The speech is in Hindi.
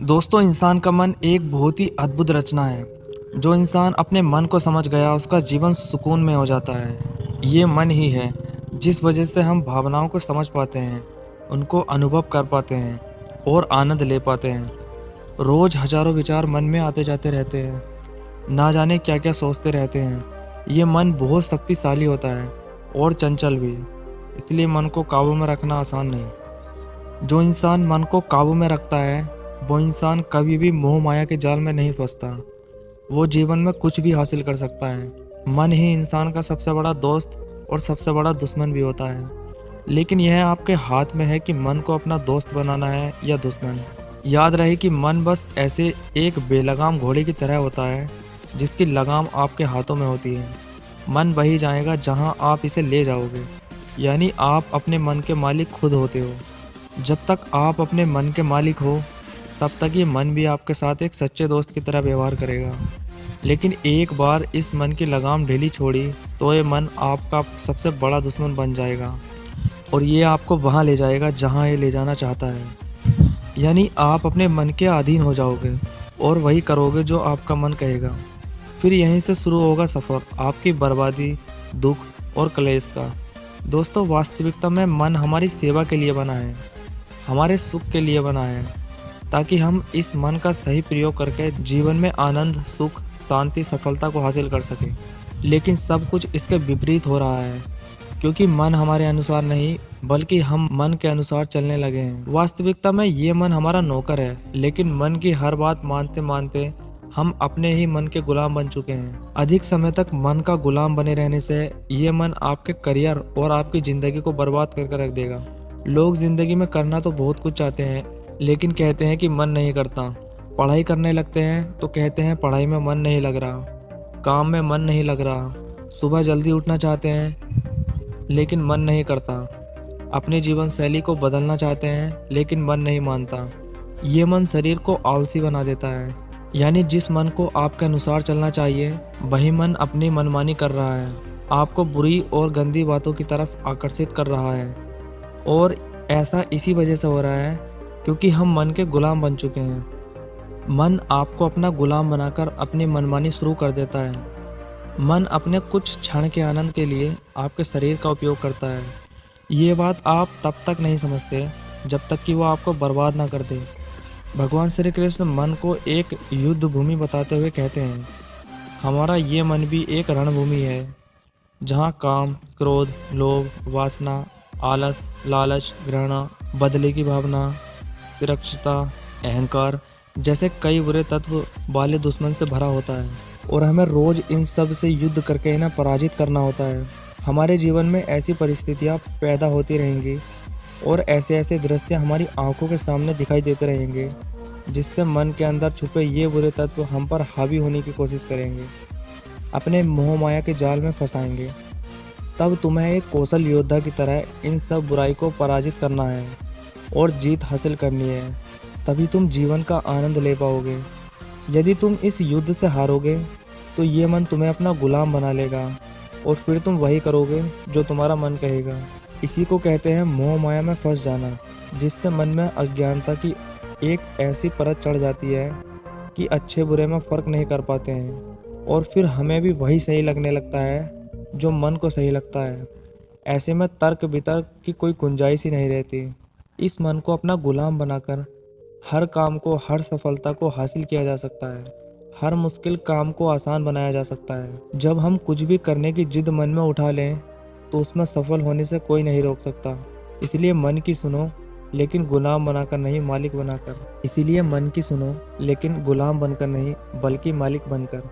दोस्तों, इंसान का मन एक बहुत ही अद्भुत रचना है। जो इंसान अपने मन को समझ गया, उसका जीवन सुकून में हो जाता है। ये मन ही है जिस वजह से हम भावनाओं को समझ पाते हैं, उनको अनुभव कर पाते हैं और आनंद ले पाते हैं। रोज हजारों विचार मन में आते जाते रहते हैं, ना जाने क्या क्या सोचते रहते हैं। ये मन बहुत शक्तिशाली होता है और चंचल भी, इसलिए मन को काबू में रखना आसान नहीं। जो इंसान मन को काबू में रखता है, वो इंसान कभी भी मोह माया के जाल में नहीं फंसता। वो जीवन में कुछ भी हासिल कर सकता है। मन ही इंसान का सबसे बड़ा दोस्त और सबसे बड़ा दुश्मन भी होता है। लेकिन यह आपके हाथ में है कि मन को अपना दोस्त बनाना है या दुश्मन। याद रहे कि मन बस ऐसे एक बेलगाम घोड़े की तरह होता है जिसकी लगाम आपके हाथों में होती है। मन वही जाएगा जहां आप इसे ले जाओगे, यानी आप अपने मन के मालिक खुद होते हो। जब तक आप अपने मन के मालिक हो, तब तक ये मन भी आपके साथ एक सच्चे दोस्त की तरह व्यवहार करेगा। लेकिन एक बार इस मन की लगाम ढीली छोड़ी, तो ये मन आपका सबसे बड़ा दुश्मन बन जाएगा और ये आपको वहाँ ले जाएगा जहाँ ये ले जाना चाहता है। यानी आप अपने मन के अधीन हो जाओगे और वही करोगे जो आपका मन कहेगा। फिर यहीं से शुरू होगा सफ़र आपकी बर्बादी, दुख और क्लेश का। दोस्तों, वास्तविकता में मन हमारी सेवा के लिए बना है, हमारे सुख के लिए बना है, ताकि हम इस मन का सही प्रयोग करके जीवन में आनंद, सुख, शांति, सफलता को हासिल कर सकें। लेकिन सब कुछ इसके विपरीत हो रहा है, क्योंकि मन हमारे अनुसार नहीं बल्कि हम मन के अनुसार चलने लगे हैं। वास्तविकता में ये मन हमारा नौकर है, लेकिन मन की हर बात मानते मानते हम अपने ही मन के गुलाम बन चुके हैं। अधिक समय तक मन का गुलाम बने रहने से ये मन आपके करियर और आपकी जिंदगी को बर्बाद करके रख देगा। लोग जिंदगी में करना तो बहुत कुछ चाहते हैं, लेकिन कहते हैं कि मन नहीं करता। पढ़ाई करने लगते हैं तो कहते हैं पढ़ाई में मन नहीं लग रहा, काम में मन नहीं लग रहा। सुबह जल्दी उठना चाहते हैं लेकिन मन नहीं करता। अपनी जीवन शैली को बदलना चाहते हैं लेकिन मन नहीं मानता। ये मन शरीर को आलसी बना देता है। यानी जिस मन को आपके अनुसार चलना चाहिए, वही मन अपनी मनमानी कर रहा है, आपको बुरी और गंदी बातों की तरफ आकर्षित कर रहा है। और ऐसा इसी वजह से हो रहा है क्योंकि हम मन के गुलाम बन चुके हैं। मन आपको अपना गुलाम बनाकर अपनी मनमानी शुरू कर देता है। मन अपने कुछ क्षण के आनंद के लिए आपके शरीर का उपयोग करता है। ये बात आप तब तक नहीं समझते जब तक कि वो आपको बर्बाद ना कर दे। भगवान श्री कृष्ण मन को एक युद्ध भूमि बताते हुए कहते हैं, हमारा ये मन भी एक रणभूमि है, जहाँ काम, क्रोध, लोभ, वासना, आलस, लालच, घृणा, बदले की भावना, विरक्षता, अहंकार जैसे कई बुरे तत्व वाले दुश्मन से भरा होता है और हमें रोज इन सब से युद्ध करके इन्हें पराजित करना होता है। हमारे जीवन में ऐसी परिस्थितियां पैदा होती रहेंगी और ऐसे ऐसे दृश्य हमारी आंखों के सामने दिखाई देते रहेंगे, जिससे मन के अंदर छुपे ये बुरे तत्व हम पर हावी होने की कोशिश करेंगे, अपने मोह माया के जाल में फंसाएंगे। तब तुम्हें एक कौशल योद्धा की तरह इन सब बुराई को पराजित करना है और जीत हासिल करनी है। तभी तुम जीवन का आनंद ले पाओगे। यदि तुम इस युद्ध से हारोगे तो ये मन तुम्हें अपना गुलाम बना लेगा और फिर तुम वही करोगे जो तुम्हारा मन कहेगा। इसी को कहते हैं मोह माया में फंस जाना, जिससे मन में अज्ञानता की एक ऐसी परत चढ़ जाती है कि अच्छे बुरे में फर्क नहीं कर पाते हैं और फिर हमें भी वही सही लगने लगता है जो मन को सही लगता है। ऐसे में तर्क वितर्क की कोई गुंजाइश ही नहीं रहती। इस मन को अपना गुलाम बनाकर हर काम को, हर सफलता को हासिल किया जा सकता है। हर मुश्किल काम को आसान बनाया जा सकता है। जब हम कुछ भी करने की जिद मन में उठा लें तो उसमें सफल होने से कोई नहीं रोक सकता। इसलिए मन की सुनो, लेकिन गुलाम बनाकर नहीं, मालिक बनाकर। इसीलिए मन की सुनो, लेकिन गुलाम बनकर नहीं बल्कि मालिक बनकर।